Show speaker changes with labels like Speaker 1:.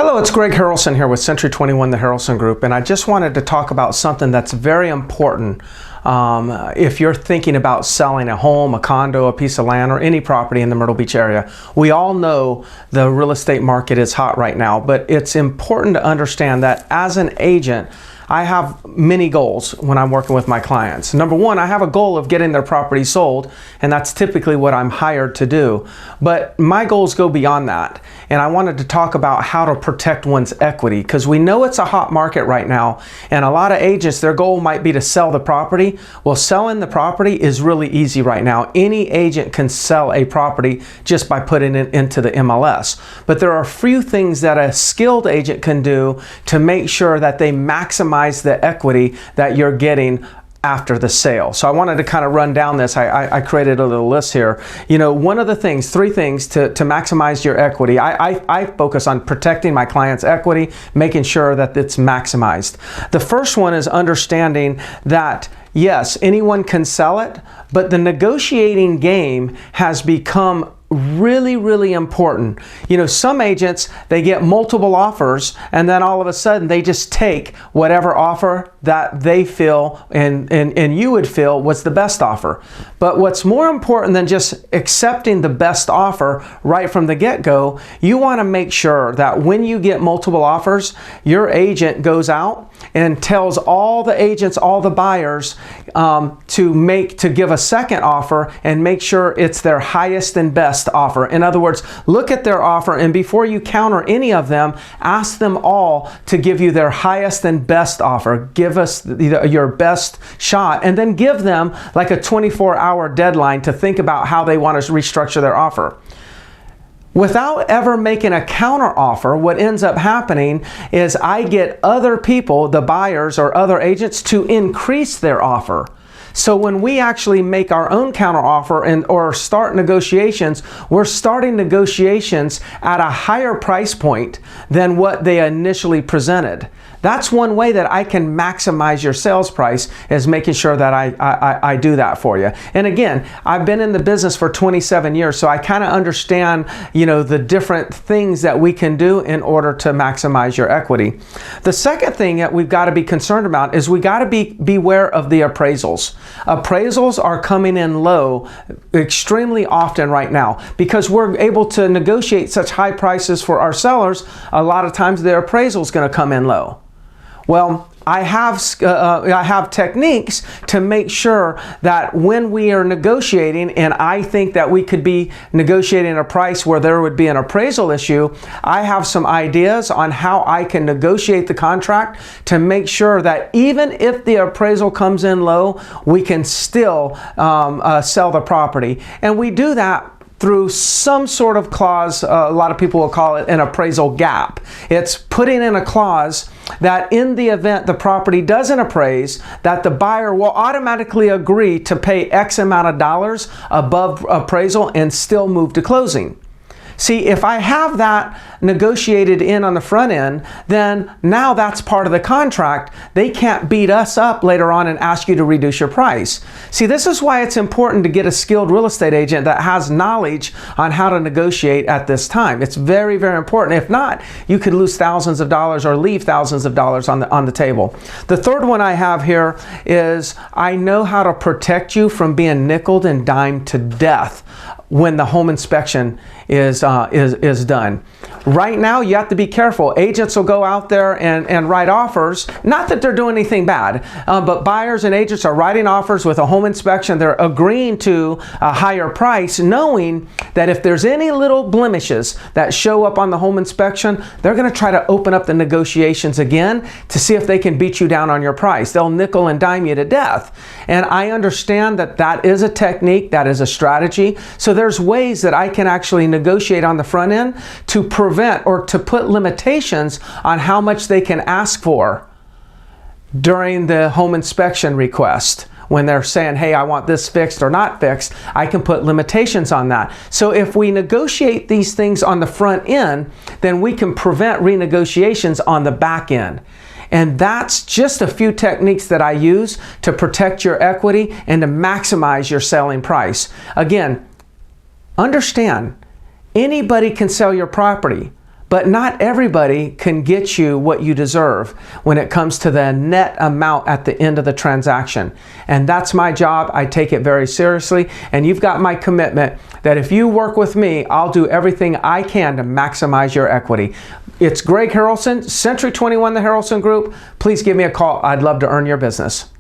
Speaker 1: Hello, it's Greg Harrelson here with Century 21, the Harrelson Group, and I just wanted to talk about something that's very important if you're thinking about selling a home, a condo, a piece of land, or any property in the Myrtle Beach area. We all know the real estate market is hot right now, but it's important to understand that as an agent, I have many goals when I'm working with my clients. Number one, I have a goal of getting their property sold, and that's typically what I'm hired to do. But my goals go beyond that. And I wanted to talk about how to protect one's equity, because we know it's a hot market right now. And a lot of agents, their goal might be to sell the property. Well, selling the property is really easy right now. Any agent can sell a property just by putting it into the MLS. But there are a few things that a skilled agent can do to make sure that they maximize the equity that you're getting after the sale. So I wanted to kind of run down this. I created a little list here. You know, one of the things, three things to maximize your equity. I focus on protecting my client's equity, making sure that it's maximized. The first one is understanding that yes, anyone can sell it, but the negotiating game has become really important. You know, some agents, they get multiple offers and then all of a sudden they just take whatever offer that they feel and you would feel was the best offer. But what's more important than just accepting the best offer right from the get-go, you want to make sure that when you get multiple offers, your agent goes out and tells all the agents, all the buyers to give a second offer and make sure it's their highest and best offer. In other words, look at their offer, and before you counter any of them, ask them all to give you their highest and best offer. Give us your best shot, and then give them like a 24-hour deadline to think about how they want to restructure their offer. Without ever making a counter offer, what ends up happening is I get other people, the buyers or other agents, to increase their offer. So when we actually make our own counter offer or start negotiations, we're starting negotiations at a higher price point than what they initially presented. That's one way that I can maximize your sales price, is making sure that I do that for you. And again, I've been in the business for 27 years, so I kind of understand, you know, the different things that we can do in order to maximize your equity. The second thing that we've got to be concerned about is we got to beware of the appraisals. Appraisals are coming in low extremely often right now because we're able to negotiate such high prices for our sellers. A lot of times their appraisal is going to come in low. Well, I have techniques to make sure that when we are negotiating, and I think that we could be negotiating a price where there would be an appraisal issue, I have some ideas on how I can negotiate the contract to make sure that even if the appraisal comes in low, we can still sell the property. And we do that through some sort of clause. A lot of people will call it an appraisal gap. It's putting in a clause that in the event the property doesn't appraise, that the buyer will automatically agree to pay X amount of dollars above appraisal and still move to closing. See, if I have that negotiated in on the front end, then now that's part of the contract. They can't beat us up later on and ask you to reduce your price. See, this is why it's important to get a skilled real estate agent that has knowledge on how to negotiate at this time. It's very important. If not, you could lose thousands of dollars or leave thousands of dollars on the table. The third one I have here is I know how to protect you from being nickeled and dimed to death when the home inspection is done. Right now, you have to be careful. Agents will go out there and write offers. Not that they're doing anything bad, but buyers and agents are writing offers with a home inspection. They're agreeing to a higher price, knowing that if there's any little blemishes that show up on the home inspection, they're going to try to open up the negotiations again to see if they can beat you down on your price. They'll nickel and dime you to death. And I understand that that is a technique, that is a strategy. So there's ways that I can actually negotiate on the front end to prevent or to put limitations on how much they can ask for during the home inspection request. When they're saying, hey, I want this fixed or not fixed, I can put limitations on that. So if we negotiate these things on the front end, then we can prevent renegotiations on the back end. And that's just a few techniques that I use to protect your equity and to maximize your selling price. Again, understand, anybody can sell your property, But not everybody can get you what you deserve when it comes to the net amount at the end of the transaction. And that's my job. I take it very seriously. And you've got my commitment that if you work with me, I'll do everything I can to maximize your equity. It's Greg Harrelson, Century 21, the Harrelson Group. Please give me a call. I'd love to earn your business.